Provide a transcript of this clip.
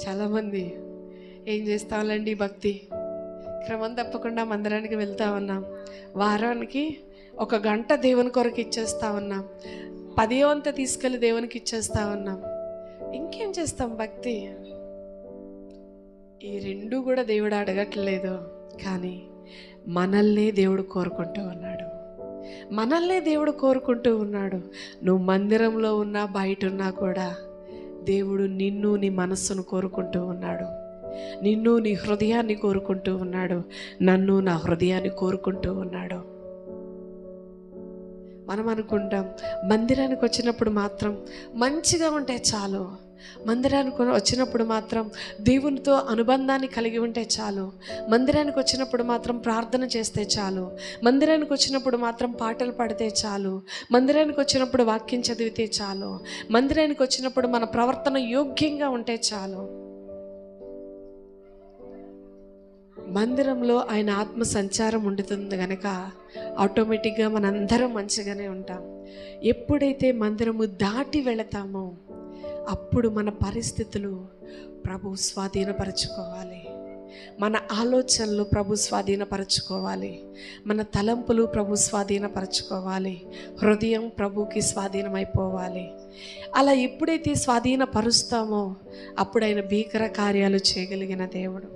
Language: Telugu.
చాలామంది ఏం చేస్తాంలేండి భక్తి, క్రమం తప్పకుండా మందిరానికి వెళ్తా ఉన్నాం, వారానికి 1 గంట దేవుని కొరకు ఇచ్చేస్తా ఉన్నాం, 10వ వంతు తీసుకెళ్ళి దేవునికి ఇచ్చేస్తా ఉన్నాం, ఇంకేం చేస్తాం భక్తి? ఈ 2 కూడా దేవుడు అడగట్లేదు, కానీ మనల్నే దేవుడు కోరుకుంటూ ఉన్నాడు. మనల్నే దేవుడు కోరుకుంటూ ఉన్నాడు. నువ్వు మందిరంలో ఉన్నా బయట ఉన్నా కూడా దేవుడు నిన్ను, నీ మనస్సును కోరుకుంటూ ఉన్నాడు. నిన్ను, నీ హృదయాన్ని కోరుకుంటూ ఉన్నాడు. నన్ను, నా హృదయాన్ని కోరుకుంటూ ఉన్నాడు. మనం అనుకుంటాం మందిరానికి వచ్చినప్పుడు మాత్రం మంచిగా ఉంటే చాలు, మందిరానికి వచ్చినప్పుడు మాత్రం దేవునితో అనుబంధాన్ని కలిగి ఉంటే చాలు, మందిరానికి వచ్చినప్పుడు మాత్రం ప్రార్థన చేస్తే చాలు, మందిరానికి వచ్చినప్పుడు మాత్రం పాటలు పాడితే చాలు, మందిరానికి వచ్చినప్పుడు వాక్యం చదివితే చాలు, మందిరానికి వచ్చినప్పుడు మన ప్రవర్తన యోగ్యంగా ఉంటే చాలు. మందిరంలో ఆయన ఆత్మ సంచారం ఉండుతుంది కనుక ఆటోమేటిక్గా మనందరం మంచిగానే ఉంటాం. ఎప్పుడైతే మందిరము దాటి వెళతామో అప్పుడు మన పరిస్థితులు ప్రభు స్వాధీనపరచుకోవాలి, మన ఆలోచనలు ప్రభు స్వాధీనపరచుకోవాలి, మన తలంపులు ప్రభు స్వాధీనపరచుకోవాలి, హృదయం ప్రభుకి స్వాధీనమైపోవాలి. అలా ఎప్పుడైతే స్వాధీనపరుస్తామో అప్పుడు ఆయన భీకర కార్యాలు చేయగలిగిన దేవుడు.